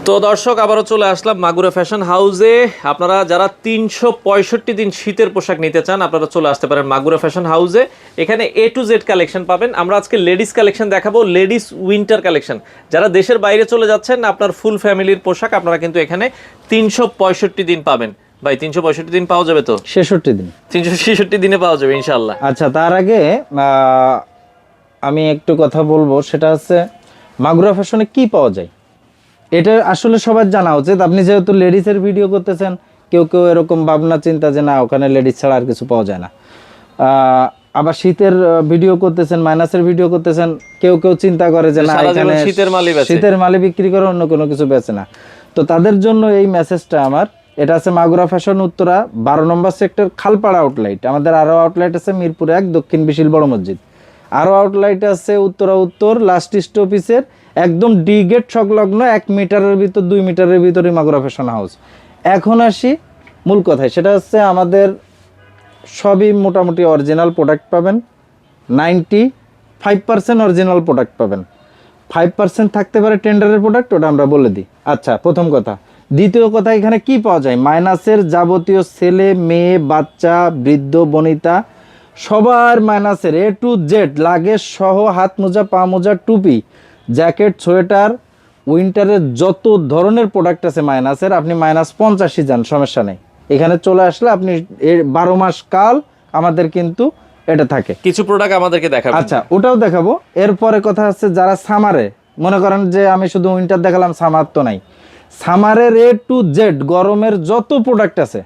তো দর্শক আবারও চলে আসলাম মাগুরা ফ্যাশন হাউসে। আপনারা যারা 365 দিন শীতের পোশাক নিতে চান আপনারা চলে আসতে পারেন মাগুরা ফ্যাশন হাউসে। এখানে A to Z কালেকশন পাবেন। আমরা আজকে লেডিস কালেকশন দেখাবো, লেডিস উইন্টার কালেকশন। যারা দেশের বাইরে চলে যাচ্ছেন আপনার ফুল ফ্যামিলির পোশাক আপনারা কিন্তু এখানে 365 দিন পাবেন। ভাই 365 দিন পাওয়া যাবে তো? 66 দিন, 366 দিনে পাওয়া যাবে ইনশাআল্লাহ। আচ্ছা তার আগে আমি একটু কথা বলবো, সেটা হচ্ছে মাগুরা ফ্যাশনে কি পাওয়া যায় এটা আসলে সবার জানা উচিত। আপনি যেহেতু লেডিসের ভিডিও করতেছেন, কেউ কেউ এরকম ভাবনা চিন্তা যে না ওখানে লেডিস ছাড়া আর কিছু পাওয়া যায় না, আবার শীতের ভিডিও করতেছেন, মাইনাসের ভিডিও করতেছেন, কেউ কেউ চিন্তা করে যে না এখানে শীতের মালই বিক্রি করে, অন্য কোনো কিছু বেচে না। তো তাদের জন্য এই মেসেজটা আমার। এটা আছে মাগুরা ফ্যাশন উত্তরা 12 নম্বর সেক্টর খালপাড়া আউটলেট। আমাদের আরও আউটলেট আছে মিরপুর 1 দক্ষিণ বিশিল বড় মসজিদ, আরও আউটলেট আছে উত্তরা উত্তর লাস্ট স্টপিসের একদম ডি গেট সংলগ্ন 1 মিটারের ভিতর 2 মিটারের ভিতরে মাগুরা ফ্যাশন হাউস। এখন আসি মূল কথায়, সেটা হচ্ছে আমাদের সবই মোটামুটি অরিজিনাল প্রোডাক্ট পাবেন। 95% অরিজিনাল প্রোডাক্ট পাবেন, 5% থাকতে পারে টেন্ডারের প্রোডাক্ট, ওটা আমরা বলে দিই। আচ্ছা প্রথম কথা। দ্বিতীয় কথা, এখানে কি পাওয়া যায়? মাইনাসের যাবতীয় ছেলে মেয়ে বাচ্চা বৃদ্ধ বনিতা সবার মাইনাসের A to Z লাগেজ সহ হাত মোজা পা মোজা টুপি জ্যাকেট সোয়েটার উইন্টারের যত ধরনের প্রোডাক্ট আছে মাইনাসের, আপনি -85 যান সমস্যা নেই। এখানে চলে আসলে আপনি 12 মাস কাল আমাদের কিন্তু এটা থাকে। কিছু প্রোডাক্ট আমাদেরকে দেখাবেন? আচ্ছা ওটাও দেখাবো। এরপরে কথা হচ্ছে যারা সামারে মনে করেন যে আমি শুধু উইন্টার দেখালাম, সামার তো নাই, সামারের A to Z গরমের যত প্রোডাক্ট আছে,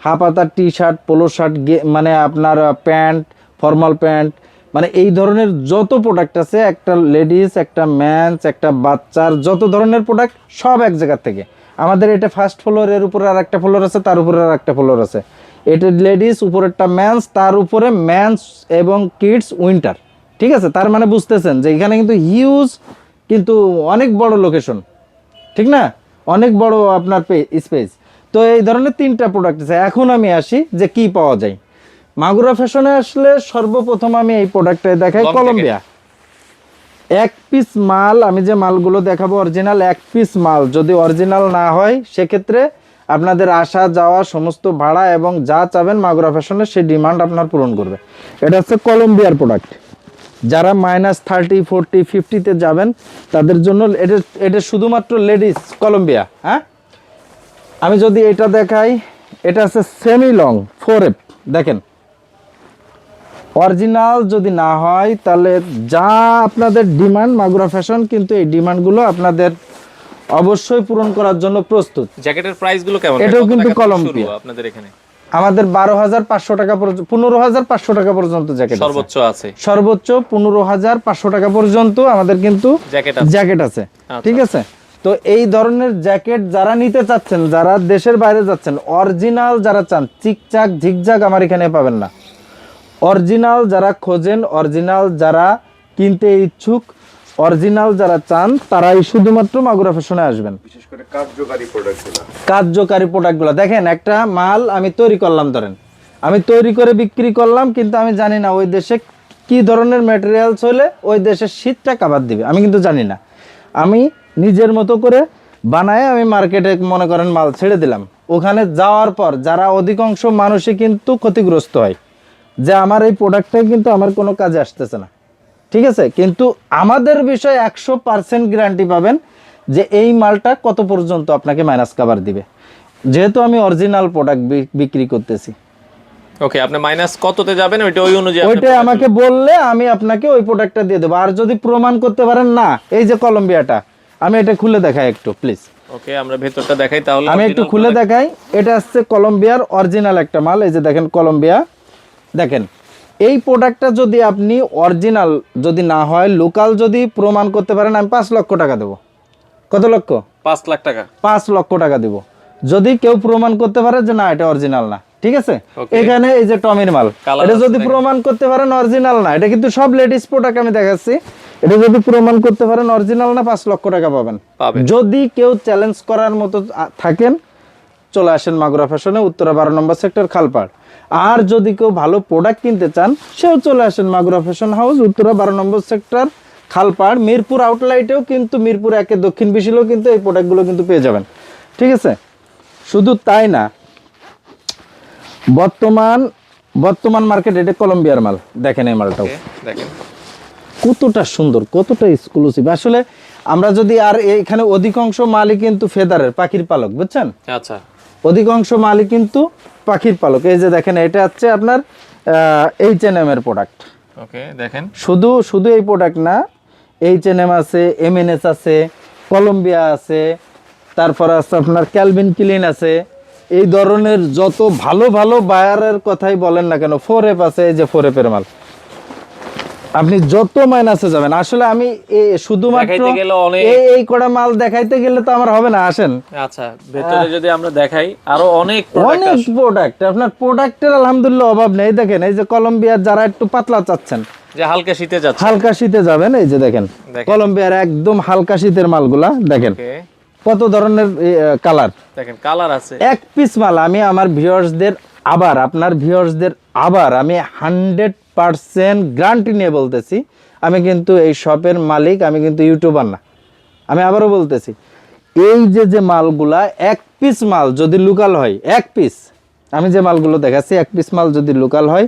হাফাতা টি শার্ট পোলো শার্ট মানে আপনার প্যান্ট ফর্মাল প্যান্ট, মানে এই ধরনের যত প্রোডাক্ট আছে, একটা লেডিস একটা ম্যানস একটা বাচ্চার যত ধরনের প্রোডাক্ট সব এক জায়গার থেকে। আমাদের এটা ফার্স্ট ফ্লোরের উপরে আর একটা ফ্লোর আছে, তার উপরে আর একটা ফ্লোর আছে। এটা লেডিস উপরেরটা ম্যানস, তার উপরে ম্যানস এবং কিডস উইন্টার। ঠিক আছে, তার মানে বুঝতেছেন যে এখানে কিন্তু হিউজ, কিন্তু অনেক বড় লোকেশন, ঠিক না, অনেক বড় আপনার স্পেস। তো এই ধরনের 3টা প্রোডাক্ট আছে। এখন আমি আসি যে কি পাওয়া যায় মাগুরা ফ্যাশনে আসলে। সর্বপ্রথম আমি এই প্রোডাক্টটা দেখাই, কলম্বিয়া 1 পিস মাল। আমি যে মালগুলো দেখাবো অরিজিনাল 1 পিস মাল, যদি অরিজিনাল না হয় সেক্ষেত্রে আপনাদের আসা যাওয়া সমস্ত ভাড়া এবং যা চাবেন মাগুরা ফ্যাশনের সেই ডিমান্ড আপনার পূরণ করবে। এটা হচ্ছে কলম্বিয়ার প্রোডাক্ট। যারা -30 40 50-তে যাবেন তাদের জন্য এটা শুধুমাত্র লেডিস কলম্বিয়া। হ্যাঁ, আমি যদি এটা দেখাই, এটা আছে সেমি লং 4F। দেখেন অরিজিনাল যদি না হয় তাহলে যা আপনাদের ডিমান্ড মাগুরা ফ্যাশন কিন্তু এই ডিমান্ডগুলো আপনাদের অবশ্যই পূরণ করার জন্য প্রস্তুত। জ্যাকেটের প্রাইসগুলো কেমন? এটাও কিন্তু কলম্বিয়া আপনাদের এখানে আমাদের 12,500 টাকা পর্যন্ত 15,500 টাকা পর্যন্ত জ্যাকেট সর্বোচ্চ আছে, সর্বোচ্চ 15,500 টাকা পর্যন্ত আমাদের কিন্তু জ্যাকেট আছে। ঠিক আছে, তো এই ধরনের জ্যাকেট যারা নিতে চাচ্ছেন, যারা দেশের বাইরে যাচ্ছেন, অরিজিনাল যারা চান, চিকচাক ঝিকঝাক আমার এখানে পাবেন না। অরিজিনাল যারা খোঁজেন, অরিজিনাল যারা কিনতে ইচ্ছুক, অরিজিনাল যারা চান, তারাই শুধুমাত্র মাগুরা ফ্যাশনে আসবেন। বিশেষ করে কার্যকারী প্রোডাক্টগুলো দেখেন। একটা মাল আমি তৈরি করলাম, ধরেন আমি তৈরি করে বিক্রি করলাম, কিন্তু আমি জানি না ওই দেশে কি ধরনের ম্যাটেরিয়ালস হলে ওই দেশের শীতটা কাভার দিবে, আমি কিন্তু জানি না। আমি নিজের মতো করে বানায় আমি মার্কেটে মনে করেন মাল ছেড়ে দিলাম। ওখানে যাওয়ার পর যারা অধিকাংশ মানুষই কিন্তু ক্ষতিগ্রস্ত হয় যে আমার এই প্রোডাক্টটাই কিন্তু আমার কোনো কাজে আসতেছে না। ঠিক আছে, কিন্তু আমাদের বিষয়ে 100% গ্যারান্টি পাবেন যে এই মালটা কত পর্যন্ত আপনাকে মাইনাস কভার দিবে, যেহেতু আমি অরিজিনাল প্রোডাক্ট বিক্রি করতেছি। ওকে, আপনি মাইনাস কততে যাবেন ওইটা ওই অনুযায়ী ওইটা আমাকে বললে আমি আপনাকে ওই প্রোডাক্টটা দিয়ে দেবো। আর যদি প্রমাণ করতে পারেন না, এই যে কলম্বিয়াটা, আমি এটা খুলে দেখাই একটু প্লিজ। ওকে, আমরা ভেতরটা দেখাই তাহলে। আমি একটু খুলে দেখাই। এটা হচ্ছে কলম্বিয়ার অরিজিনাল একটা মাল, এই যে দেখেন কলম্বিয়া। দেখেন এই প্রোডাক্টটা যদি আপনি অরিজিনাল যদি না হয়, লোকাল যদি প্রমাণ করতে পারেন, আমি 5 লক্ষ টাকা দেবো। কত লক্ষ? 5 লাখ টাকা। 5 লক্ষ টাকা দেবো যদি কেউ প্রমাণ করতে পারে যে না এটা অরিজিনাল না। ঠিক আছে, এখানে এই যে টমির মাল, এটা যদি প্রমাণ করতে পারেন অরিজিনাল না, এটা কিন্তু সব লেডিস প্রোডাক্ট আমি দেখাচ্ছি, এটা যদি প্রমাণ করতে পারেন অরিজিনাল না, 5 লক্ষ টাকা পাবেন। যদি কেউ চ্যালেঞ্জ করার মতো থাকেন, চলে আসেন মাগুরা ফ্যাশনে উত্তরা 12 নম্বর সেক্টর খালপাড়। আর যদি কেউ ভালো প্রোডাক্ট কিনতে চান, সেও চলে আসেন মাগুরা ফ্যাশন হাউস উত্তরা 12 নম্বর সেক্টর খালপাড় মিরপুর আউটলাইটেও কিন্তু মিরপুর একে দক্ষিণ বিশালেও কিন্তু এই প্রোডাক্টগুলো কিন্তু পেয়ে যাবেন। ঠিক আছে, শুধু তাই না, বর্তমান মার্কেট এটা কলম্বিয়ার মাল, দেখেন এই মালটাও দেখেন কতটা সুন্দর, কতটা এক্সক্লুসিভ। আসলে আমরা যদি আর এখানে অধিকাংশ মালই কিন্তু ফেদারের, পাখির পালক, বুঝছেন? আচ্ছা, অধিকাংশ মালই কিন্তু পাখির পালক। এই যে দেখেন, এটা হচ্ছে আপনার H&M এর প্রোডাক্ট। ওকে দেখেন, শুধু এই প্রোডাক্ট না, H&M আছে, MNS আছে, কলম্বিয়া আছে, তারপর আছে আপনার ক্যালভিন ক্লিন আছে। এই ধরনের যত ভালো ভালো বায়ারের কথাই বলেন না কেন, 4F আছে, এই যে 4F এর মাল আপনি যত মাইনাসে যাবেন। আসলে আমি শুধুমাত্র দেখাইতে গেলে অনেক, এই কড়া মাল দেখাইতে গেলে তো আমার হবে না, আসেন। আচ্ছা, ভেতরে যদি আমরা দেখাই আরো অনেক প্রোডাক্ট, আপনার প্রোডাক্টের আলহামদুলিল্লাহ অভাব নেই। দেখেন এই যে কলম্বিয়ার, যারা একটু পাতলা চাচ্ছেন, যে হালকা শীতে যাচ্ছে, হালকা শীতে যাবেন, এই যে দেখেন কলম্বিয়ার একদম হালকা শীতের মালগুলা দেখেন কত ধরনের কালার, দেখেন কালার আছে। এক পিস মাল আমি আমার ভিউয়ার্সদের আপনার ভিউয়ার্সদের আমি 100% গ্যারান্টি নিয়ে বলতেছি, আমি কিন্তু এই শপের মালিক, আমি কিন্তু ইউটিউবার না। আমি আবারও বলতেছি, এই যে মালগুলা এক পিস মাল যদি লোকাল হয়, এক পিস, আমি যে মালগুলো দেখাচ্ছি এক পিস মাল যদি লোকাল হয়,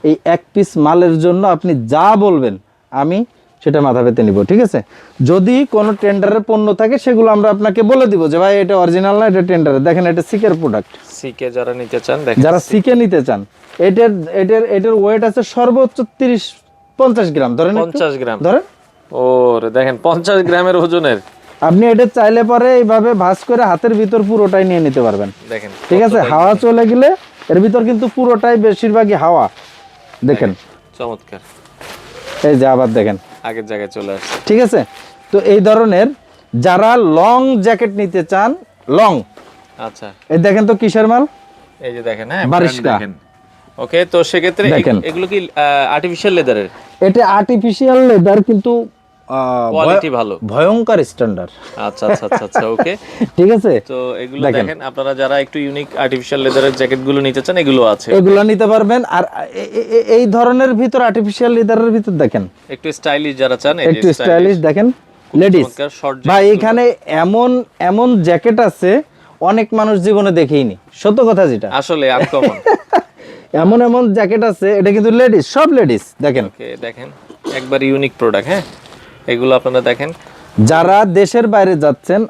এই এক পিস মালের জন্য আপনি যা বলবেন আমি সেটা মাথা পেতে নিব। ঠিক আছে, যদি কোনো টেন্ডারের পণ্য থাকে সেগুলো আমরা আপনাকে বলে দিব যে ভাই এটা অরিজিনাল না, এটা টেন্ডারের। দেখেন এটা সিকের প্রোডাক্ট, সিকে যারা নিতে চান, দেখেন যারা সিকে নিতে চান, এটার ওয়েট আছে সর্বোচ্চ 30-50 গ্রাম, ধরেন 50 গ্রাম ধরেন, ওরে দেখেন 50 গ্রামের ওজনের। আপনি এটা চাইলে পরে এইভাবে ভাঁজ করে হাতের ভিতর পুরোটাই নিয়ে নিতে পারবেন। দেখেন, ঠিক আছে, হাওয়া চলে গেলে এর ভিতর কিন্তু পুরোটাই বেশিরভাগই হাওয়া। দেখেন চমৎকার, এই যে আবার দেখেন আগের জায়গায় চলে আসছে। ঠিক আছে, তো এই ধরনের যারা লং জ্যাকেট নিতে চান, লং, আচ্ছা এই দেখেন তো কিসের মাল, এই যে দেখেন, হ্যাঁ বারিশকা। ওকে, তো সেক্ষেত্রে এগুলো কি আর্টিফিশিয়াল লেদারের? এটা আর্টিফিশিয়াল লেদার, কিন্তু কোয়ালিটি ভালো, ভয়ঙ্কর স্ট্যান্ডার্ড। আচ্ছা আচ্ছা আচ্ছা আচ্ছা, ওকে ঠিক আছে, তো এগুলো দেখেন, আপনারা যারা একটু ইউনিক আর্টিফিশিয়াল লেদারের জ্যাকেট গুলো নিতে চান, এগুলো আছে, এগুলো নিতে পারবেন। আর এই ধরনের ভিতর আর্টিফিশিয়াল লেদারের ভিতর দেখেন একটু স্টাইলিশ যারা চান, একটু স্টাইলিশ দেখেন লেডিস ভাই, এখানে এমন জ্যাকেট আছে অনেক মানুষ জীবনে দেখেইনি, সত্য কথা যেটা, আসলে আনকমন। এমন জ্যাকেট আছে, এটা কিন্তু লেডিস, সব লেডিস দেখেন। ওকে দেখেন, একবার ইউনিক প্রোডাক্ট, হ্যাঁ এগুলো আপনারা দেখেন। যারা দেশের বাইরে যাচ্ছেন,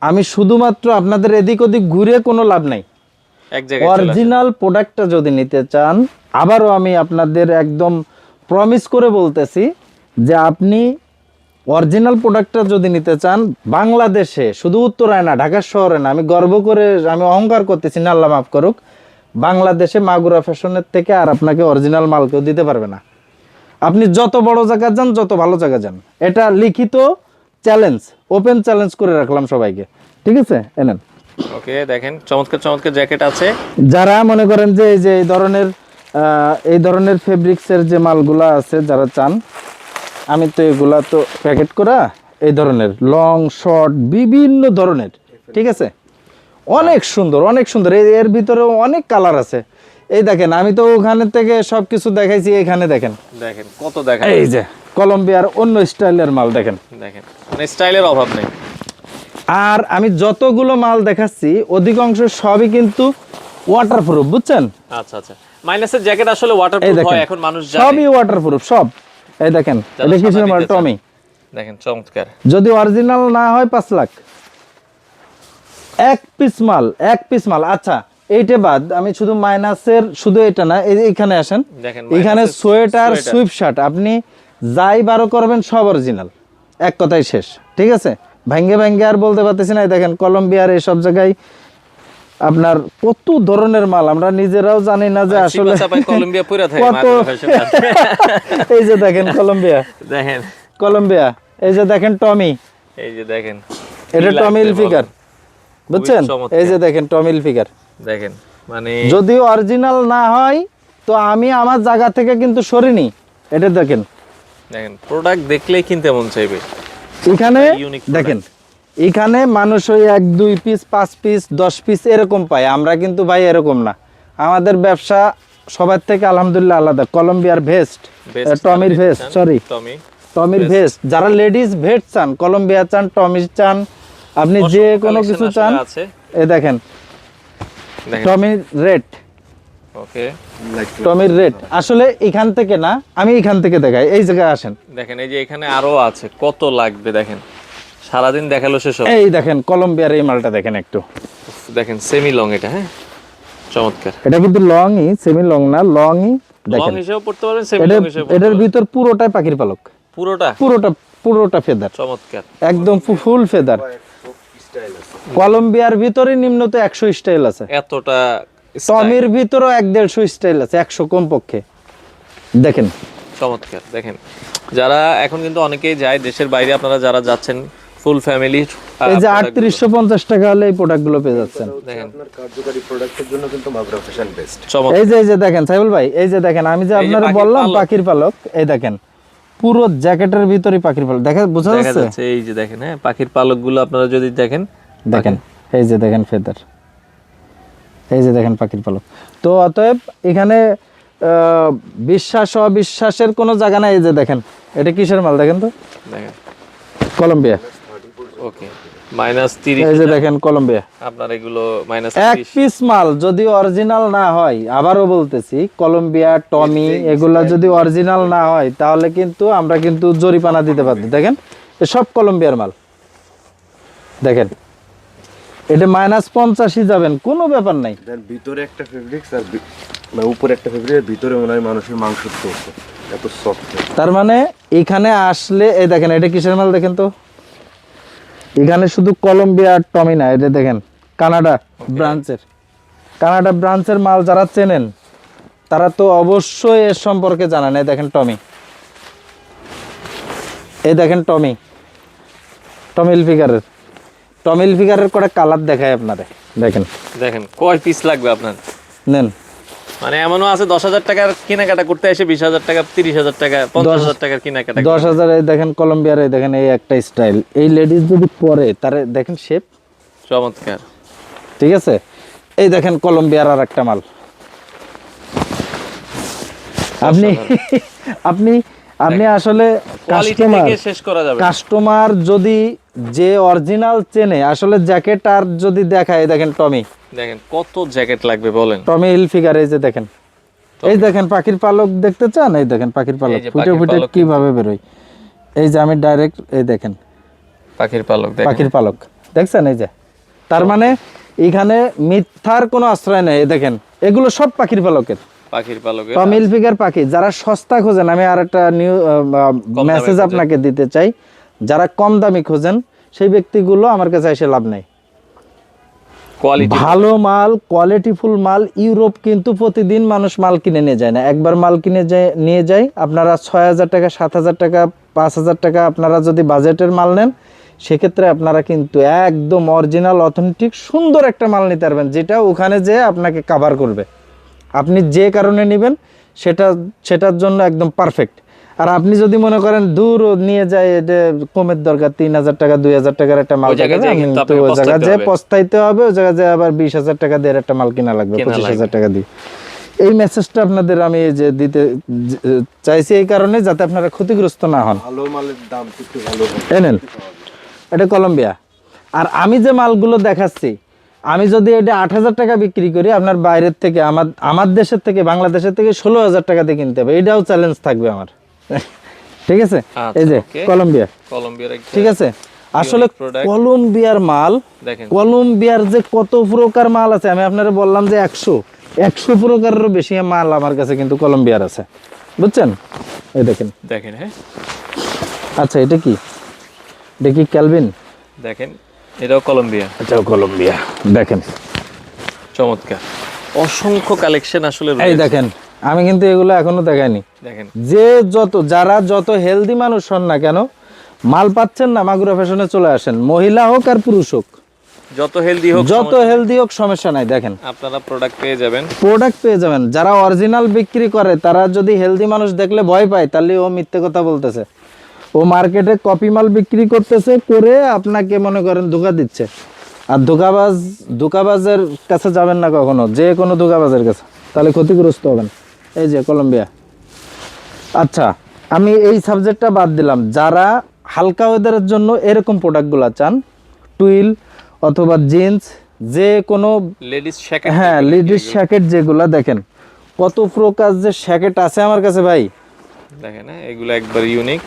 আমি শুধুমাত্র আপনাদের এদিক ওদিক ঘুরে কোনো লাভ নাই, এক জায়গায় অরিজিনাল প্রোডাক্টটা যদি নিতে চান, আবারও আমি আপনাদের একদম প্রমিস করে বলতেছি যে আপনি অরিজিনাল প্রোডাক্টটা যদি নিতে চান, বাংলাদেশে শুধু উত্তরায় না, ঢাকা শহরে না, আমি গর্ব করে, আমি অহংকার করতেছি না, আল্লাহ মাফ করুক, বাংলাদেশে মাগুরা ফ্যাশনের থেকে আর আপনাকে অরিজিনাল মাল কেউ দিতে পারবে না। আপনি যত বড় জায়গা যান, যত ভালো জায়গা যান, এটা লিখিত চ্যালেঞ্জ, ওপেন চ্যালেঞ্জ করে রাখলাম সবাইকে। ঠিক আছে, এনেন। ওকে দেখেন, চমৎকার চমৎকার জ্যাকেট আছে। যারা মনে করেন যে এই ধরনের ফেব্রিক্সের যে মালগুলা আছে, যারা চান, আমি তো এগুলা তো প্যাকেট করা, এই ধরনের লং শর্ট বিভিন্ন ধরনের, ঠিক আছে, অনেক সুন্দর, অনেক সুন্দর। এর ভিতরেও অনেক কালার আছে। এই দেখেন, আমি তো ওখানে থেকে সবকিছু দেখাইছি, এখানে দেখেন কত দেখেন, এই যে কলম্বিয়ার অন্য স্টাইলের মাল দেখেন, মানে স্টাইলের অভাব নেই। আর আমি যতগুলো মাল দেখাচ্ছি অধিকাংশ সবই কিন্তু ওয়াটারপ্রুফ, বুঝছেন? আচ্ছা আচ্ছা, মাইনাসের জ্যাকেট আসলে ওয়াটারপ্রুফ হয়, এখন মানুষ জানে, সবই ওয়াটারপ্রুফ সব। এই দেখেন, এটা কিসের মাল? টমি। দেখেন চমৎকার, যদি অরিজিনাল না হয় 5 লাখ। এক পিস মাল। আচ্ছা, এইটা বাদ, আমি শুধু মাইনাসের, শুধু এটা না, এইখানে আসেন, এখানে সোয়েটার, সুইপ শার্ট, আপনি যাই বারো করবেন সব অরিজিনাল, এক কথাই শেষ। ঠিক আছে, ভাঙ্গে আর বলতে পারতেছি না। দেখেন কলম্বিয়ার এই সব জায়গায় আপনার কত ধরনের মাল, আমরা নিজেরাও জানি না যে আসলে কত। এই যে দেখেন কলম্বিয়া, এই যে দেখেন টমি, এই যে দেখেন, এটা টমি হিলফিগার, বুঝছেন? এই যে দেখেন টমি হিলফিগার, দেখেন মানে যদিও অরিজিনাল না হয় তো আমি আমার জায়গা থেকে কিন্তু সরিনি। এটা দেখেন প্রোডাক্ট দেখলেই কিনতে মন চাইবে। এখানে দেখেন, এখানে মানুষ ওই 1-2 পিস 5 পিস 10 পিস এরকম পায়, আমরা কিন্তু ভাই এরকম না। আমাদের ব্যবসা সবার থেকে আলহামদুলিল্লাহ আলাদা। কলম্বিয়ার ভেস্ট, টমির ভেস্ট, সরি টমির ভেস্ট, যারা লেডিস ভেস্ট চান, কলম্বিয়া চান, টমি চান, আপনি যে কোনো কিছু চান, আছে এই দেখেন দেখেন টমির রেট, ওকে টমির রেট আসলে এখান থেকে না, আমি এখান থেকে দেখাই, এই জায়গায় আসেন, দেখেন এই যে এখানে আরো আছে, কত লাগবে দেখেন, সারাদিন দেখালো শেষ হবে। এই দেখেন কলম্বিয়ার এই মালটা দেখেন একটু, উফ, দেখেন সেমি লং এটা, হ্যাঁ চমৎকার। এটা কিন্তু লংই, সেমি লং না, লংই লং দেখেন, হিসেবে পড়তে পারেন, সেমি এটা লং হিসেবে পড়তে এটার পারেন। ভিতর পুরোটাই পাখির পালক, পুরোটা পুরোটা পুরোটা ফেদার, চমৎকার। একদম ফুল ফেদার। কলম্বিয়ার ভিতরে নিম্নত 100 স্টাইল আছে, এতটা টমির ভিতরেও 150 স্টাইল আছে, 100 কমপক্ষে। দেখেন চমৎকার, দেখেন যারা এখন কিন্তু অনেকেই যায় দেশের বাইরে, আপনারা যারা যাচ্ছেন ফুল ফ্যামিলি, এই যে 3850 টাকা হলে এই প্রোডাক্টগুলো পেয়ে যাচ্ছেন। দেখেন আপনার কার্যকারী প্রোডাক্টের জন্য কিন্তু মাগুরা ফ্যাশন বেস্ট। চমৎকার। এই যে দেখেন সাইবুল ভাই, এই যে দেখেন আমি যে এই যে আপনারা পাখির বললাম পালক। পাখির পালক, এই দেখেন পুরো জ্যাকেটের ভিতরে পাখির পালক, দেখা বোঝা দেখা যাচ্ছে, যাচ্ছে এই যে দেখেন, হ্যাঁ পাখির পালকগুলো আপনারা যদি দেখেন, দেখেন এই যে দেখেন ফেদার, এই যে দেখেন পাখির পালক। তো অতএব এখানে বিশ্বাস অবিশ্বাসের কোনো জায়গা নাই। এই যে দেখেন এটা কিসের মাল দেখেন তো, দেখেন কলম্বিয়া, ওকে -30, এই যে দেখেন কলম্বিয়া, আপনার এগুলো এক -30 পিস মাল যদি অরিজিনাল না হয়, আবারও বলতেছি কলম্বিয়া টমি এগুলা যদি অরিজিনাল না হয়, তাহলে কিন্তু আমরা কিন্তু জরিমানা দিতে পারবো। দেখেন সব কলম্বিয়ার মাল, দেখেন এটা -85 যাবেন, কোনো ব্যাপার নাই। দেন ভিতরে একটা ফেব্রিক্স আর মানে উপরে একটা ফেব্রিক, ভিতরে মনে হয় মানুষের মাংস চলছে, এত সফট। তার মানে এখানে আসলে এই দেখেন এটা কিসের মাল দেখেন তো, এখানে শুধু কলম্বিয়া আর টমি না, এটা দেখেন কানাডা ব্রাঞ্চের, কানাডা ব্রাঞ্চের মাল যারা চেনেন তারা তো অবশ্যই এর সম্পর্কে জানেন। এই দেখেন টমি, এই দেখেন টমি, টমিল ফিগারের, টমিল ফিগারের কটা কালার দেখায় আপনারে, দেখেন দেখেন কয় পিস লাগবে আপনার, নেন। মানে এমনও আছে 10,000 টাকার কেনাকাটা করতে এসে 20,000 টাকা, 30,000 টাকা, 50,000 টাকার কেনাকাটা 10,000 এই দেখেন কলম্বিয়ার, এই দেখেন এই একটা স্টাইল, এই লেডিস যদি পরে তারে দেখেন শেপ, চমৎকার। ঠিক আছে। এই দেখেন কলম্বিয়ার আর একটা মাল, আপনি আপনি আপনি আসলে কোয়ালিটি কাস্টমার, থেকে শেষ করা যাবে। কাস্টমার যদি যে অরিজিনাল চেনে, আসলে জ্যাকেট আর যদি দেখায়, দেখেন টমি, দেখেন কত জ্যাকেট লাগবে বলেন, টমি হিল ফিগার, এই যে দেখেন, এই দেখেন পাখির পালক দেখতে চান, এই দেখেন পাখির পালক এই যে ফুটে পাখির ফুটে পালক কিভাবে বেরোয়, এই যে আমি ডাইরেক্ট, এই দেখেন পাখির পালক দেখেন, পাখির পালক দেখছেন, এই যে তার মানে এখানে মিথ্যার কোনো আশ্রয় নেই। এই দেখেন এগুলো সব পাখির পালকের, পাখির পালকের টমিল ফিগার পাখি। যারা সস্তা খোঁজেন, আমি আর একটা নিউ দামে মেসেজ খোঁজেন। আপনাকে দিতে চাই, যারা কম দামি খোঁজেন সেই ব্যক্তিগুলো আমার কাছে এসে লাভ নেই। কোয়ালিটি ভালো মাল, কোয়ালিটিফুল মাল, ইউরোপ কিন্তু প্রতিদিন মানুষ মাল কিনে নিয়ে যায় না, একবার মাল কিনে নিয়ে যায়। আপনারা 6,000 টাকা, 7,000 টাকা, 5,000 টাকা আপনারা যদি বাজেটের মাল নেন, সেক্ষেত্রে আপনারা কিন্তু একদম অরিজিনাল অথেন্টিক সুন্দর একটা মাল নিতে পারবেন, যেটা ওখানে যে আপনাকে কাভার করবে। আপনি যে কারণে নেবেন সেটার জন্য একদম পারফেক্ট। আর আপনি যদি মনে করেন দূর নিয়ে যায়, এটা কমের দরকার, 3,000 টাকা 2,000 টাকার একটা মাল, ওই জায়গায় যেয়ে কিন্তু তো আপনাকে ওই জায়গায় যে পস্তাইতে হবে। পস্তাইতে হবে, ওই জায়গায় যে আবার 20,000 টাকা দিয়ে একটা মাল কিনা লাগবে, কেনা 25,000 টাকা দিয়ে। এই মেসেজটা আপনাদের আমি এই যে দিতে চাইছি, এই কারণে যাতে আপনারা ক্ষতিগ্রস্ত না হন। ভালো মালের দাম একটু ভালো হবে। এই নেন, এটা কলম্বিয়া। আর আমি যে মালগুলো দেখাচ্ছি, আমি যদি এটা 8,000 টাকা বিক্রি করি, আপনার বাইরের থেকে, আমার দেশের থেকে, বাংলাদেশের থেকে 16,000 টাকাতে কিনতে হবে, এটাও চ্যালেঞ্জ থাকবে আমার। ঠিক আছে, এই যে okay. কলম্বিয়া, কলম্বিয়ার একটা ঠিক আছে। আসলে product। কলম্বিয়ার মাল, দেখেন কলম্বিয়ার যে কত প্রকার মাল আছে, আমি আপনারা বললাম যে 100 প্রকারেরও বেশি মাল আমার কাছে কিন্তু কলম্বিয়ার আছে, বুঝছেন। এই দেখেন, দেখেন, হ্যাঁ আচ্ছা এটা কি, এটা কি ক্যালভিন, দেখেন এটাও কলম্বিয়া, এটাও কলম্বিয়া, দেখেন চমৎকার। অসংখ্য কালেকশন আসলে এই রয়েছে। দেখেন, আমি কিন্তু এগুলো এখনো দেখাইনি। দেখেন যে যারা যত হেলদি মানুষ হন না কেন, মাল পাচ্ছেন না, মাগুরা ফ্যাশনে চলে আসেন, মহিলা হোক আর পুরুষ হোক, যত হেলদি হোক, যত হেলদি হোক সমস্যা নাই। দেখেন আপনারা প্রোডাক্ট পেয়ে যাবেন। প্রোডাক্ট পেয়ে যাবেন। যারা অরিজিনাল বিক্রি করে, তারা যদি হেলদি মানুষ দেখলে ভয় পায়, তাহলে ও মিথ্যে কথা বলতেছে, ও মার্কেটে কপি মাল বিক্রি করতেছে, করে আপনাকে মনে করেন ধোকা দিচ্ছে। আর ধোকাবাজের কাছে যাবেন না কখনো, যে কোনো ধোকাবাজের কাছে, তাহলে ক্ষতিগ্রস্ত হবেন। এই যে কলম্বিয়া। আচ্ছা আমি এই সাবজেক্টটা বাদ দিলাম, যারা হালকা ওয়েদারের জন্য এরকম প্রোডাক্টগুলো চান, টুইল অথবা জিন্স, যে কোনো, লেডিস শ্যাকেট, হ্যাঁ লেডিস শ্যাকেট যেগুলো, দেখেন কত প্রকার যে শ্যাকেট আছে আমার কাছে ভাই, দেখেন হ্যাঁ, এগুলো একবার ইউনিক।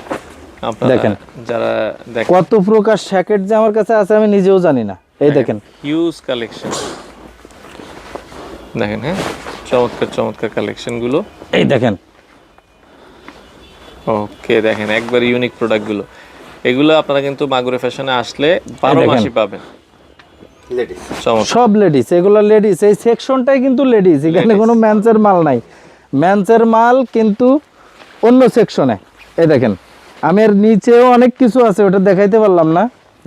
আপনারা দেখেন। যারা দেখেন কত প্রকার শ্যাকেট যে আমার কাছে আছে আমি নিজেও জানি না। এই দেখেন হিউজ কালেকশন, দেখেন হ্যাঁ, চমৎকার চমৎকার কালেকশন গুলো। এই দেখেন, ওকে দেখেন একবার ইউনিক প্রোডাক্ট গুলো। এগুলো আপনারা কিন্তু মাগুরা ফ্যাশনে আসলে 12 দেখেন। মাসই পাবেন। লেডিস চমৎকার। সব লেডিস, এগুলো লেডিস, এই সেকশনটাই কিন্তু লেডিস, এখানে কোনো ম্যানসের মাল নাই, ম্যানসের মাল কিন্তু অন্য সেকশনে। এই দেখেন, আমি এর নিচেও অনেক কিছু আছে, ওটা দেখাইতে পারলাম না,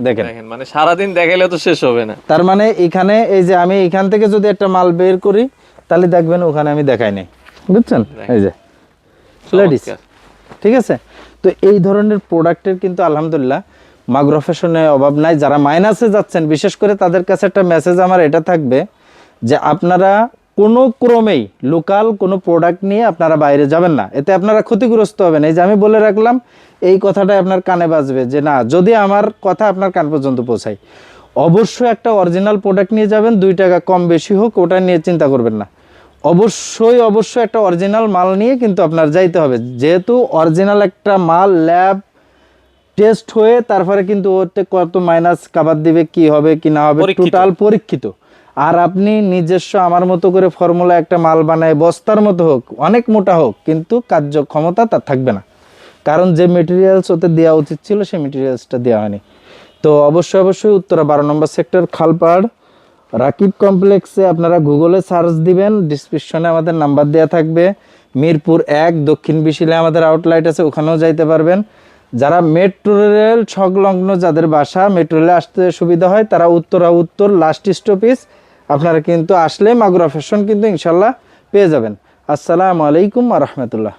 দেখেন। দেখেন মানে সারাদিন দেখাইলে তো শেষ হবে না। তার মানে এখানে এই যে আমি এখান থেকে যদি একটা মাল বের করি তাহলে দেখবেন ওখানে আমি দেখাই নাই, বুঝছেন? এই যে লেডিস, চমৎকার। ঠিক আছে। তো এই ধরনের প্রোডাক্টের কিন্তু আলহামদুলিল্লাহ মাগুরা ফ্যাশনে অভাব নাই। যারা মাইনাসে যাচ্ছেন বিশেষ করে তাদের কাছে একটা মেসেজ আমার এটা থাকবে যে আপনারা কোনো ক্রমেই লোকাল কোনো প্রোডাক্ট নিয়ে আপনারা বাইরে যাবেন না, এতে আপনারা ক্ষতিগ্রস্ত হবেন। এই যে আমি বলে রাখলাম, এই কথাটাই আপনার কানে বাজবে যে না, যদি আমার কথা আপনার কান পর্যন্ত পৌঁছায়, অবশ্যই একটা অরিজিনাল প্রোডাক্ট নিয়ে যাবেন, 2 টাকা কম বেশি হোক ওটা নিয়ে চিন্তা করবেন না। অবশ্যই অবশ্যই একটা অরিজিনাল মাল নিয়ে কিন্তু আপনার যাইতে হবে, যেহেতু অরিজিনাল একটা মাল ল্যাব টেস্ট হয়ে তারপরে কিন্তু ওতে কত মাইনাস কাভার দিবে, কি হবে কি না হবে, পরীক্ষিত। টোটাল পরীক্ষিত। আর আপনি নিজস্ব আমার মতো করে ফর্মুলা একটা মাল বানায় বস্তার মতো হোক, অনেক মোটা হোক, কিন্তু কার্যক্ষমতা তার থাকবে না, কারণ যে মেটেরিয়ালস ওতে দেওয়া উচিত ছিল সেই মেটেরিয়ালসটা দেওয়া হয়নি। তো অবশ্যই অবশ্যই উত্তরা 12 নম্বর সেক্টর খালপাড় রাকিব কমপ্লেক্সে আপনারা গুগলে সার্চ দিবেন, ডিসক্রিপশনে আমাদের নাম্বার দেওয়া থাকবে। মিরপুর 1 দক্ষিণ বিশিলে আমাদের আউটলেট আছে, ওখানেও যাইতে পারবেন। যারা মেট্রো রেল সংলগ্ন, যাদের বাসা মেট্রো রেলে আসতে সুবিধা হয়, তারা উত্তরা উত্তর লাস্ট স্টপেজ আপনারা কিন্তু আসলে মাগুরা ফ্যাশন কিন্তু ইনশাল্লাহ পেয়ে যাবেন। আসসালামু আলাইকুম ওয়া রাহমাতুল্লাহ।